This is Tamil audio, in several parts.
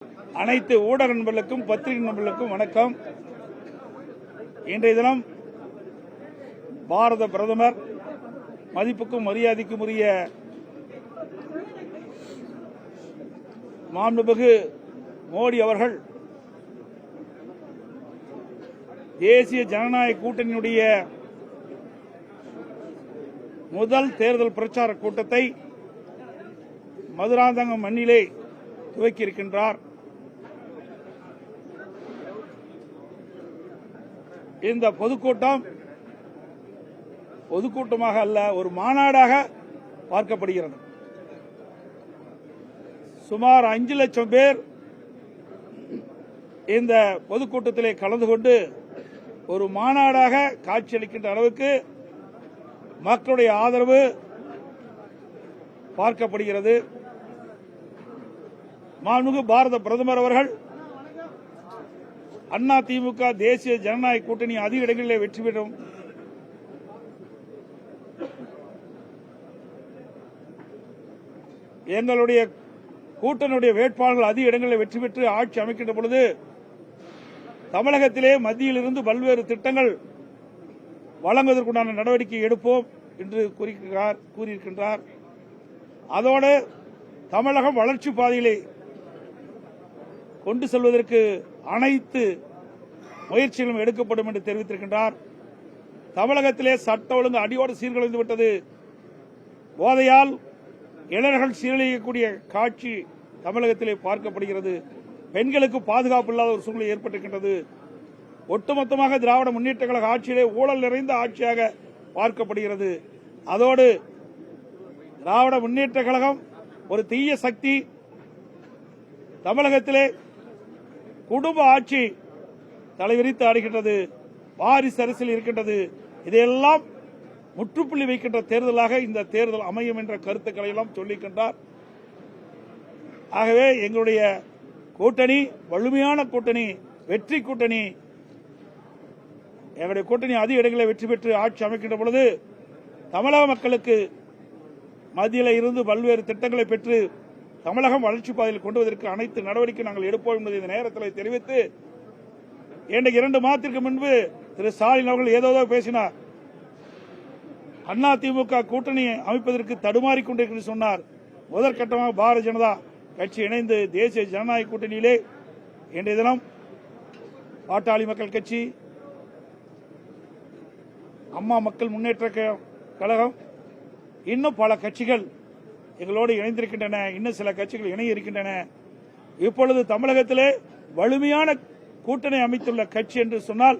அனைத்து ஊடக நண்பர்களுக்கும் பத்திரிகை நண்பர்களுக்கும் வணக்கம். இன்றைய தினம் பாரத பிரதமர் மதிப்புக்கும் மரியாதைக்கும் உரிய மாண்புமிகு மோடி அவர்கள் தேசிய ஜனநாயக கூட்டணியுடைய முதல் தேர்தல் பிரச்சார கூட்டத்தை மதுராந்தகம் மண்ணிலே துவக்கியிருக்கின்றார். இந்த பொதுக்கூட்டம் பொதுக்கூட்டமாக அல்ல, ஒரு மாநாடாக பார்க்கப்படுகிறது. சுமார் 5 லட்சம் பேர் இந்த பொதுக்கூட்டத்திலே கலந்து கொண்டு ஒரு மாநாடாக காட்சியளிக்கின்ற அளவுக்கு மக்களுடைய ஆதரவு பார்க்கப்படுகிறது. மாண்புமிகு பாரத பிரதமர் அவர்கள் அண்ணா திமுக தேசிய ஜனநாயக கூட்டணி அதிக இடங்களில் வெற்றி பெறும், எங்களுடைய கூட்டணியுடைய வேட்பாளர்கள் அதிக இடங்களில் வெற்றி பெற்று ஆட்சி அமைக்கின்ற பொழுது தமிழகத்திலே மத்தியிலிருந்து பல்வேறு திட்டங்கள் வழங்குவதற்குண்டான நடவடிக்கை எடுப்போம் என்று கூறியிருக்கின்றார். அதோடு தமிழகம் வளர்ச்சி பாதையிலே கொண்டு செல்வதற்கு அனைத்து முயற்சிகளும் எடுக்கப்படும் என்று தெரிவித்திருக்கின்றார். தமிழகத்திலே சட்ட ஒழுங்கு அடியோடு சீர்குலைந்து விட்டது. போதையால் இளைஞர்கள் சீரழியக்கூடிய காட்சி தமிழகத்திலே பார்க்கப்படுகிறது. பெண்களுக்கு பாதுகாப்பு இல்லாத ஒரு சூழ்நிலை ஏற்பட்டிருக்கின்றது. ஒட்டுமொத்தமாக திராவிட முன்னேற்ற கழக ஆட்சியிலே ஊழல் நிறைந்த ஆட்சியாக பார்க்கப்படுகிறது. அதோடு திராவிட முன்னேற்ற கழகம் ஒரு தீய சக்தி. தமிழகத்திலே குடும்ப ஆட்சி தலைவிரித்து ஆடுகின்றது, வாரிசு அரசியல் இருக்கின்றது. இதையெல்லாம் முற்றுப்புள்ளி வைக்கின்ற தேர்தலாக இந்த தேர்தல் அமையும் என்ற கருத்துக்களை எல்லாம் சொல்லிக்கின்றார். ஆகவே எங்களுடைய கூட்டணி வலிமையான கூட்டணி, வெற்றி கூட்டணி. எங்களுடைய கூட்டணி அதிக இடங்களில் வெற்றி பெற்று ஆட்சி அமைக்கின்ற பொழுது தமிழக மக்களுக்கு மத்தியில் இருந்து பல்வேறு திட்டங்களை பெற்று தமிழகம் வளர்ச்சி பாதையில் கொண்டு வருவதற்கு அனைத்து நடவடிக்கை நாங்கள் எடுப்போம் என்பதை இந்த நேரத்தில் தெரிவித்து, இன்றைக்கு 2 மாதத்திற்கு முன்பு திரு ஸ்டாலின் அவர்கள் ஏதோ பேசினார். அண்ணா திமுக கூட்டணி அமைப்பதற்கு தடுமாறிக் கொண்டிருக்கிறது சொன்னார். முதற்கட்டமாக பாரதிய ஜனதா கட்சி இணைந்து தேசிய ஜனநாயக கூட்டணியிலே இன்றைய தினம் பாட்டாளி மக்கள் கட்சி, அம்மா மக்கள் முன்னேற்ற கழகம், இன்னும் பல கட்சிகள் எங்களோடு இணைந்திருக்கின்றன. இன்னும் சில கட்சிகள் இணைய இருக்கின்றன. இப்பொழுது தமிழகத்திலே வலிமையான கூட்டணி அமைத்துள்ள கட்சி என்று சொன்னால்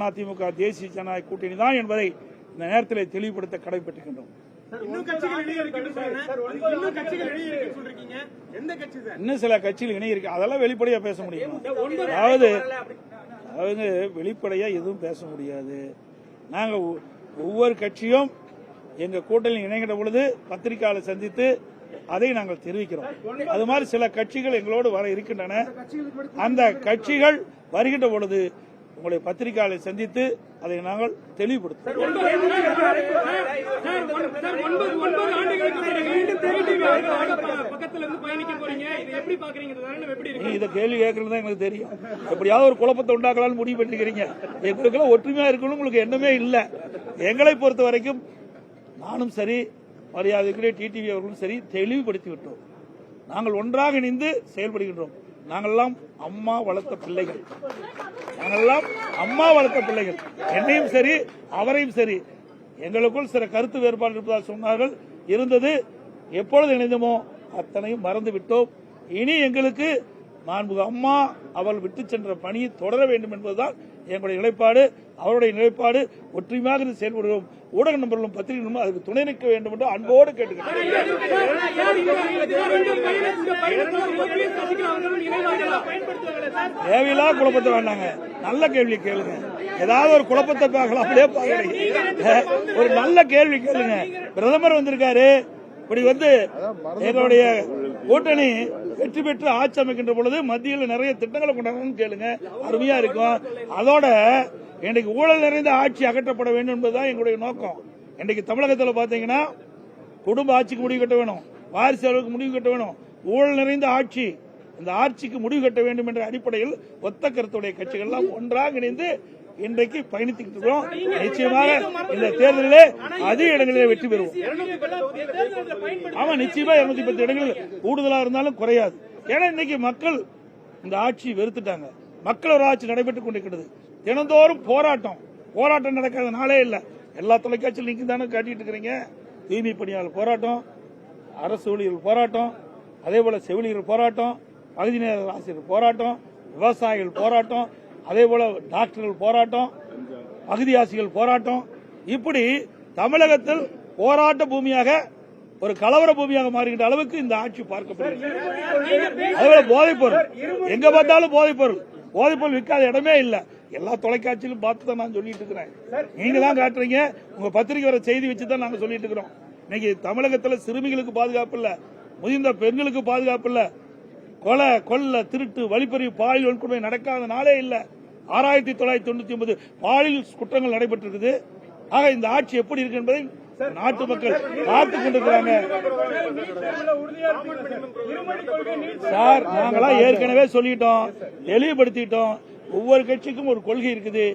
அதிமுக தேசிய ஜனநாயக கூட்டணி தான் என்பதை இந்த நேரத்தில் தெளிவுபடுத்த கடமைப்பட்டிருக்கின்றோம். இன்னும் சில கட்சிகள் இணைய இருக்கு, அதெல்லாம் வெளிப்படையா பேச முடியும். அதாவது அவங்க வெளிப்படையா எதுவும் பேச முடியாது. நாங்க ஒவ்வொரு கட்சியும் எங்க கூட்டணி இணைகின்ற பொழுது பத்திரிகையாளர் சந்தித்து அதை நாங்கள் தெரிவிக்கிறோம். அது மாதிரி சில கட்சிகள் எங்களோடு வர இருக்கின்றன. அந்த கட்சிகள் வருகின்ற பொழுது உங்களை பத்திரிகையாளர் சந்தித்து அதை நாங்கள் தெளிவுபடுத்தும். இதை கேள்வி கேட்கறது எங்களுக்கு தெரியும். எப்படியாவது ஒரு குழப்பத்தை உண்டாக்கலாம்னு முடிவு பண்ணிக்கிறீங்க. எங்களுக்கு ஒற்றுமையா இருக்கணும் உங்களுக்கு எண்ணமே இல்லை. எங்களை பொறுத்த வரைக்கும் நானும் சரி, மரியாதைக்குரிய டிடிவி அவர்களும் சரி தெளிவுபடுத்தி விட்டோம். நாங்கள் ஒன்றாக இணைந்து செயல்படுகின்றோம். நாங்கள்லாம் அம்மா வளர்த்த பிள்ளைகள். என்னையும் சரி அவரையும் சரி எங்களுக்குள் சில கருத்து வேறுபாடு இருப்பதாக சொன்னார்கள். இருந்தது. எப்பொழுது இணைந்தோமோ அத்தனையும் மறந்து விட்டோம். இனி எங்களுக்கு மாண்புமிகு அம்மா அவர்கள் விட்டு சென்ற பணியை தொடர வேண்டும் என்பதுதான் எங்களுடைய நிலைப்பாடு. அவருடைய நிலைப்பாடு ஒற்றுமையாக செயல்படுகிறோம். ஊடக நண்பர்களும் பத்திரிகைகளும் அதுக்கு துணை நிற்க வேண்டும் என்று அன்போடு கேட்டுக்கிறேன். தேவையில்லா குழப்பத்தை வேண்டாங்க. நல்ல கேள்வி கேளுங்க. ஏதாவது ஒரு குழப்பத்தை பார்க்கலாம். அப்படியே பார்க்க ஒரு நல்ல கேள்வி கேளுங்க. பிரதமர் வந்திருக்காரு. இப்படி எங்களுடைய கூட்டணி வெற்றி பெற்று ஆட்சி அமைக்கின்ற பொழுது மத்தியில் நிறைய திட்டங்களை கொண்டாடணும்னு கேளுங்க. அருமையா இருக்கும். அதோட இன்றைக்கு ஊழல் நிறைந்த ஆட்சி அகற்றப்பட வேண்டும் என்பதுதான் எங்களுடைய நோக்கம். இன்றைக்கு தமிழகத்தில் பாத்தீங்கன்னா குடும்ப ஆட்சிக்கு முடிவு கட்ட வேணும், வாரிசு அளவுக்கு முடிவு கட்ட வேணும். ஊழல் நிறைந்த ஆட்சி இந்த ஆட்சிக்கு முடிவு கட்ட வேண்டும் என்ற அடிப்படையில் ஒத்த கருத்துடைய கட்சிகள் எல்லாம் ஒன்றாக இணைந்து இன்றைக்கு பயணித்துக்கிட்டு இருக்கிறோம். நிச்சயமாக இந்த தேர்தலிலே அதிக இடங்களிலே வெற்றி பெறுவோம். ஆமா, நிச்சயமா 210 இடங்கள் கூடுதலா இருந்தாலும் குறையாது. ஏன்னா இன்னைக்கு மக்கள் இந்த ஆட்சி வெறுத்துட்டாங்க. மக்கள் ஒரு ஆட்சி நடைபெற்றுக் கொண்டிருக்கிறது. தினந்தோறும் போராட்டம் நடக்காத நாளே இல்ல. எல்லா தொலைக்காட்சியில் நீங்க தானே காட்டிட்டு இருக்கிறீங்க. தூய்மை பணியாளர் போராட்டம், அரசு ஊழியர்கள் போராட்டம், அதே போல செவிலியர் போராட்டம், பகுதி நேர ஆசிரியர் போராட்டம், விவசாயிகள் போராட்டம், அதே போல டாக்டர்கள் போராட்டம், பகுதியாசிகள் போராட்டம், இப்படி தமிழகத்தில் போராட்ட பூமியாக ஒரு கலவர பூமியாக மாறுகின்ற அளவுக்கு இந்த ஆட்சி பார்க்கப்படுகிறது. அதேபோல போதைப் பொருள், எங்க பார்த்தாலும் போதைப் பொருள் விற்காத இடமே இல்ல. எல்லா தொலைக்காட்சியிலும் பார்த்து தான் நான் சொல்லிட்டு இருக்கிறேன். நீங்க தான் காட்டுறீங்க, உங்க பத்திரிகை வர செய்தி வச்சுதான் நாங்க சொல்லிட்டு இருக்கிறோம். இன்னைக்கு தமிழகத்தில் சிறுமிகளுக்கு பாதுகாப்பு இல்ல, முதிர்ந்த பெண்களுக்கு பாதுகாப்பு இல்ல, கொலை கொள்ள திருட்டு வழிப்பறி பாலியல் வன்கொடுமை நடக்காத நாளே இல்ல. 6999 பாலியல் குற்றங்கள் நடைபெற்றிருக்குது. ஆக இந்த ஆட்சி எப்படி இருக்கு என்பதை நாட்டு மக்கள் பார்த்துக் கொண்டிருக்கிறாங்க. சார், நாங்களாம் ஏற்கனவே சொல்லிட்டோம், தெளிவுபடுத்திட்டோம். ஒவ்வொரு கட்சிக்கும் ஒரு கொள்கை இருக்குது.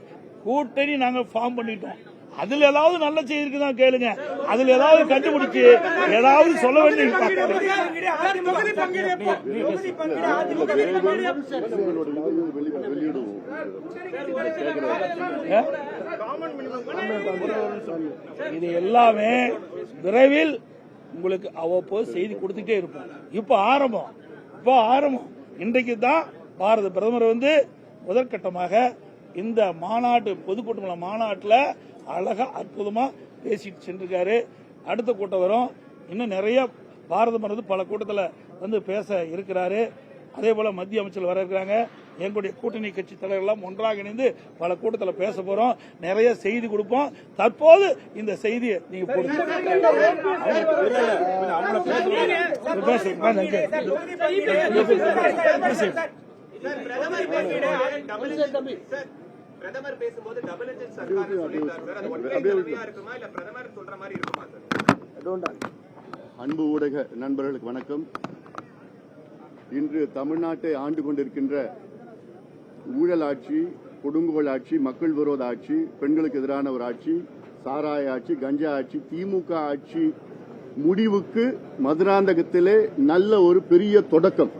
கூட்டணி நாங்க ஃபார்ம் பண்ணிட்டோம். அதுல ஏதாவது நல்ல செய்தி இருக்குதான் கேளுங்க. அதுல ஏதாவது கண்டுபிடிச்சு ஏதாவது சொல்ல வேண்டிய இது எல்லாமே விரைவில் உங்களுக்கு அவ்வப்போது செய்தி கொடுத்துட்டே இருப்போம். இப்போ ஆரம்பம் இன்றைக்கு தான் பாரத பிரதமர் முதற்கட்டமாக இந்த மாநாட்டு பொதுக்கூட்டம் மாநாட்டில் அழகா அற்புதமா பேசிட்டு சென்றிருக்காரு. அடுத்த கூட்டம் வரும். இன்னும் நிறைய பாரதம் பல கூட்டத்தில் பேச இருக்கிறாரு. அதே போல மத்திய அமைச்சர் வர இருக்கிறாங்க. எங்களுடைய கூட்டணி கட்சி தலைவர்கள் எல்லாம் ஒன்றாக இணைந்து பல கூட்டத்தில் பேச போறோம். நிறைய செய்தி கொடுப்போம். தற்போது இந்த செய்தியை நீங்க போடுங்க. பிரதமர் பேசும்போது டபுள் இன்ஜின் சர்க்கார் சொல்லிட்டார் சார். அது ஒற்றை தலைமையா இருக்குமா இல்ல பிரதமர் சொல்ற மாதிரி இருக்குமா சார்? அன்பு ஊடக நண்பர்களுக்கு வணக்கம். இன்று தமிழ்நாட்டை ஆண்டு கொண்டிருக்கின்ற ஊழல் ஆட்சி, கொடுங்கோல் ஆட்சி, மக்கள் விரோத ஆட்சி, பெண்களுக்கு எதிரான ஒரு ஆட்சி, சாராய ஆட்சி, கஞ்சா ஆட்சி, திமுக ஆட்சி முடிவுக்கு மதுராந்தகத்திலே நல்ல ஒரு பெரிய தொடக்கம்.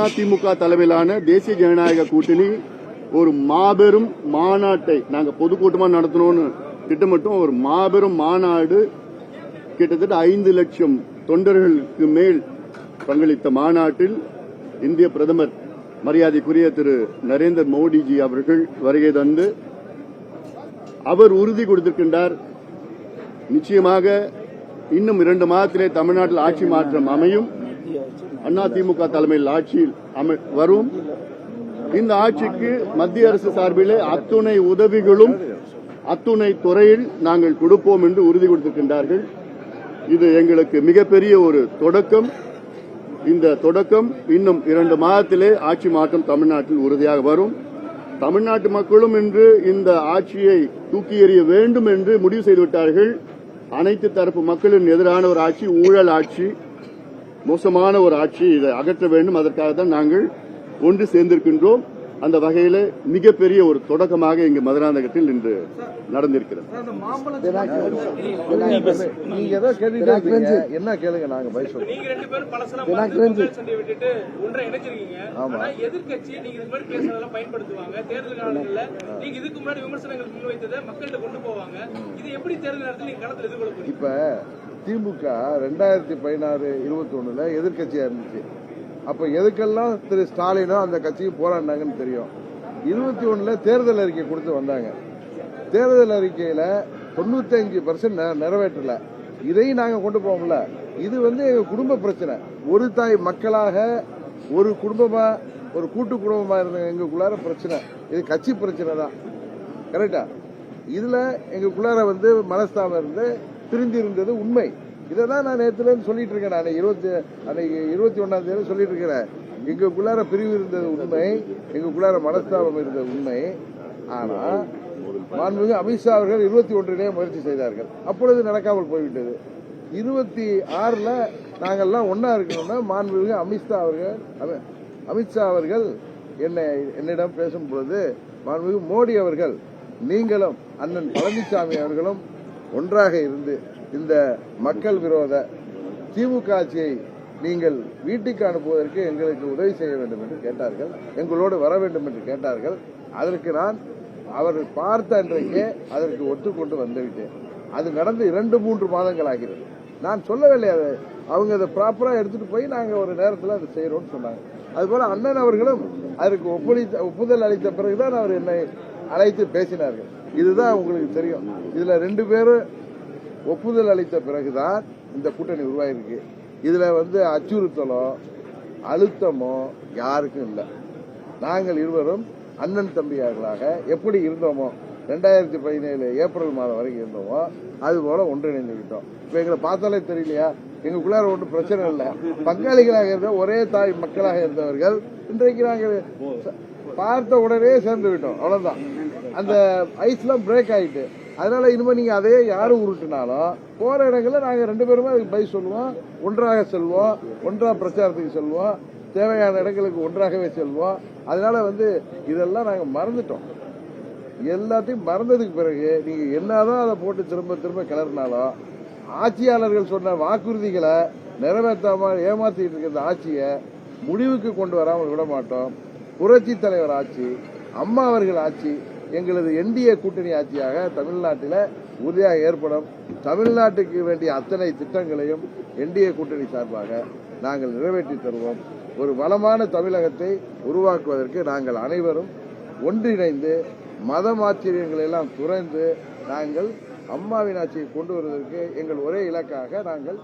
அதிமுக தலைமையிலான தேசிய ஜனநாயக கூட்டணி ஒரு மாபெரும் மாநாட்டை நாங்க பொதுக்கூட்டமா நடத்தணும்னு திட்டமிட்டோம். ஒரு மாபெரும் மாநாடு, கிட்டத்தட்ட 5 லட்சம் தொண்டர்களுக்கு மேல் பங்களித்த மாநாட்டில் இந்திய பிரதமர் மரியாதைக்குரிய திரு நரேந்திர மோடிஜி அவர்கள் வருகை தந்து அவர் உறுதி கொடுத்திருக்கின்றார். நிச்சயமாக இன்னும் 2 மாதத்திலே தமிழ்நாட்டில் ஆட்சி மாற்றம் அமையும். அதிமுக தலைமையில் ஆட்சியில் வரும். இந்த ஆட்சிக்கு மத்திய அரசு சார்பிலே அத்துணை உதவிகளும் அத்துணை துறையில் நாங்கள் கொடுப்போம் என்று உறுதி கொடுத்திருக்கின்றார்கள். இது எங்களுக்கு மிகப்பெரிய ஒரு தொடக்கம். இந்த தொடக்கம் இன்னும் 2 மாதத்திலே ஆட்சி மாற்றம் தமிழ்நாட்டில் உறுதியாக வரும். தமிழ்நாட்டு மக்களும் இன்று இந்த ஆட்சியை தூக்கி எறிய வேண்டும் என்று முடிவு செய்துவிட்டார்கள். அனைத்து தரப்பு மக்களின் எதிரான ஒரு ஆட்சி, ஊழல் ஆட்சி, மோசமான ஒரு ஆட்சி, இதை அகற்ற வேண்டும். அதற்காக தான் நாங்கள் ஒன்று சேர்ந்திருக்கின்றோம். அந்த வகையில் மிகப்பெரிய ஒரு தொடக்கமாக இங்கு மதுராந்தகத்தில் இன்று நடந்திருக்கிறது. என்ன கேளுங்க, நாங்க எதிர்கட்சி நீங்க இது மாதிரி பேசுறதெல்லாம் பயன்படுத்துவாங்க. தேர்தல் காலங்களில் நீங்க இதுக்கு முன்னாடி விமர்சனங்கள் முன்வைத்ததை மக்கள்கிட்ட கொண்டு போவாங்க. இது எப்படி தேர்தல் நேரத்தில் நீங்க களத்தில் எதிர்கொள்ள? இப்ப திமுக 2016-21 எதிர்கட்சியா இருந்துச்சு. அப்ப எதுக்கெல்லாம் திரு ஸ்டாலினோ அந்த கட்சியும் போராடினாங்கன்னு தெரியும். 21 தேர்தல் அறிக்கை கொடுத்து வந்தாங்க. தேர்தல் அறிக்கையில 95% நிறைவேற்றல. இதையும் நாங்க கொண்டு போவோம்ல. இது எங்க குடும்ப பிரச்சனை. ஒரு தாய் மக்களாக ஒரு குடும்பமா, ஒரு கூட்டு குடும்பமா இருந்த எங்களுக்குள்ளார பிரச்சனை. இது கட்சி பிரச்சனை தான். கரெக்டா? இதுல எங்களுக்குள்ளார மனஸ்தாபம் இருந்து பிரிந்து இருந்தது உண்மை. இதான் நான் நேத்துல சொல்லிட்டு இருக்கேன். நான் 21ஆம் தேதி சொல்லிட்டு இருக்கிறேன். எங்களுக்குள்ளார பிரிவு இருந்தது உண்மை, எங்களுக்குள்ளார மனஸ்தாபம் இருந்தது உண்மை. ஆனா மாண்புமிகு அமித்ஷா அவர்கள் 21 முயற்சி செய்தார்கள். அப்பொழுது நடக்காமல் போய்விட்டது. 26 நாங்கள்லாம் ஒன்னா இருக்கணும்னா மாண்புமிகு அமித்ஷா அவர்கள் என்னிடம் பேசும் பொழுது மாண்புமிகு மோடி அவர்கள் நீங்களும் அண்ணன் பழனிசாமி அவர்களும் ஒன்றாக இருந்து இந்த மக்கள் விரோத திமுக ஆட்சியை நீங்கள் வீட்டுக்கு அனுப்புவதற்கு எங்களுக்கு உதவி செய்ய வேண்டும் என்று கேட்டார்கள், எங்களோடு வர வேண்டும் என்று கேட்டார்கள். அதற்கு நான் அவர் பார்த்த அன்றைக்கே அதற்கு ஒத்துக்கொண்டு வந்துவிட்டேன். அது நடந்து 2-3 மாதங்கள் ஆகிறது. நான் சொல்லவில்லை, அதை அவங்க அதை ப்ராப்பரா எடுத்துட்டு போய் நாங்க ஒரு நேரத்தில் அதை செய்யறோம்னு சொன்னாங்க. அதுபோல அண்ணன் அவர்களும் அதற்கு ஒப்புதல் அளித்த பிறகுதான் அவர் என்னை அழைத்து பேசினார்கள். இதுதான் உங்களுக்கு தெரியும். இதுல 2 பேரும் ஒப்புதல் அளித்த பிறகுதான் இந்த கூட்டணி உருவாயிருக்கு. இதுல அச்சுறுத்தலோ அழுத்தமோ யாருக்கும் இல்லை. நாங்கள் இருவரும் அண்ணன் தம்பியார்களாக எப்படி இருந்தோமோ 2017 ஏப்ரல் மாதம் வரைக்கும் இருந்தோமோ அது போல ஒன்றிணைந்துவிட்டோம். இப்ப எங்களை பார்த்தாலே தெரியலையா, எங்களுக்குள்ளார ஒன்றும் பிரச்சனை இல்லை. பங்காளிகளாக இருந்த ஒரே தாய் மக்களாக இருந்தவர்கள் இன்றைக்கு நாங்கள் பார்த்த உடனே சேர்ந்து விட்டோம். அவ்வளவுதான். அந்த ஐஸ்லாம் பிரேக் ஆயிட்டு. அதனால இனிமே நீங்க அதையே யாரும் உருட்டுனாலும் போற இடங்கள்ல நாங்க 2 பேருமே அதுக்கு பதில் சொல்லுவோம். ஒன்றாக செல்வோம், ஒன்றாக பிரச்சாரத்துக்கு செல்வோம், தேவையான இடங்களுக்கு ஒன்றாகவே செல்வோம். அதனால இதெல்லாம் நாங்க மறந்துட்டோம். எல்லாத்தையும் மறந்ததுக்கு பிறகு நீங்க என்னதான் அதை போட்டு திரும்ப திரும்ப கிளறினாலும் ஆட்சியாளர்கள் சொன்ன வாக்குறுதிகளை நிறைவேற்றாம ஏமாத்திட்டு இருக்கிற ஆட்சியை முடிவுக்கு கொண்டு வராமல் விட மாட்டோம். புரட்சி தலைவர் ஆட்சி, அம்மா அவர்கள் ஆட்சி, எங்களது என்டிஏ கூட்டணி ஆட்சியாக தமிழ்நாட்டில் உறுதியாக ஏற்படும். தமிழ்நாட்டுக்கு வேண்டிய அத்தனை திட்டங்களையும் என்டிஏ கூட்டணி சார்பாக நாங்கள் நிறைவேற்றி தருவோம். ஒரு வளமான தமிழகத்தை உருவாக்குவதற்கு நாங்கள் அனைவரும் ஒன்றிணைந்து மதம் ஆச்சரியங்களை எல்லாம் துறந்து நாங்கள் அம்மாவின் ஆட்சியை கொண்டு வருவதற்கு எங்கள் ஒரே இலக்காக நாங்கள்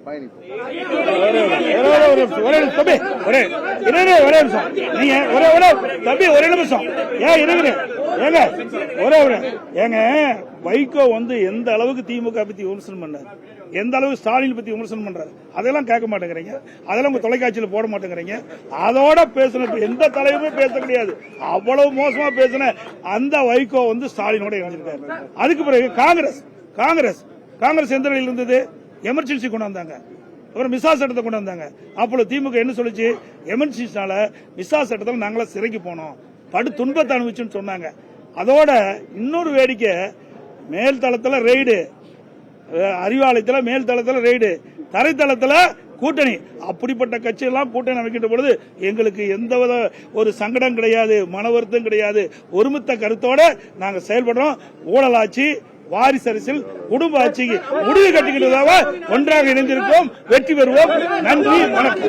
பயணிப்போம். வைகோ எந்த அளவுக்கு திமுக பத்தி விமர்சனம் பண்ணார், எந்த அளவுக்கு ஸ்டாலின் பத்தி விமர்சனம் பண்றாரு, அதெல்லாம் கேட்க மாட்டேங்கிறீங்க. அதெல்லாம் உங்க தொலைக்காட்சியில் போட மாட்டேங்கிறீங்க. அதோட பேசின எந்த தலைவருமே பேச கிடையாது. அவ்வளவு மோசமா பேசின அந்த வைகோ ஸ்டாலினோட இணைஞ்சிருக்காரு. அதுக்கு பிறகு காங்கிரஸ் எந்த நிலையில் இருந்தது? எமர்ஜென்சி கொண்டு வந்தாங்க, அப்புறம் மிசா சட்டத்தை கொண்டு வந்தாங்க. அப்போ திமுக என்ன சொல்லுச்சு? எமர்ஜென்சினால மிசா சட்டத்தில் நாங்கள சிறைக்கு போனோம், படு துன்பத்தை அனுபவிச்சுன்னு சொன்னாங்க. அதோட இன்னொரு வேடிக்கை, மேல் தளத்தில் ரெய்டு, அறிவாலயத்தில் மேல் தளத்தில் ரெய்டு, தரைத்தளத்தில் கூட்டணி. அப்படிப்பட்ட கட்சியெல்லாம் கூட்டணி அமைக்கின்ற பொழுது எங்களுக்கு எந்த ஒரு சங்கடம் கிடையாது, மன வருத்தம் கிடையாது. ஒருமித்த கருத்தோட நாங்கள் செயல்படுறோம். ஊழல் ஆட்சி, வாரிசு அரசியல், குடும்ப ஆட்சிக்கு முடிவு கட்டுகிறதாக ஒன்றாக இணைந்திருக்கோம். வெற்றி பெறுவோம். நன்றி, வணக்கம்.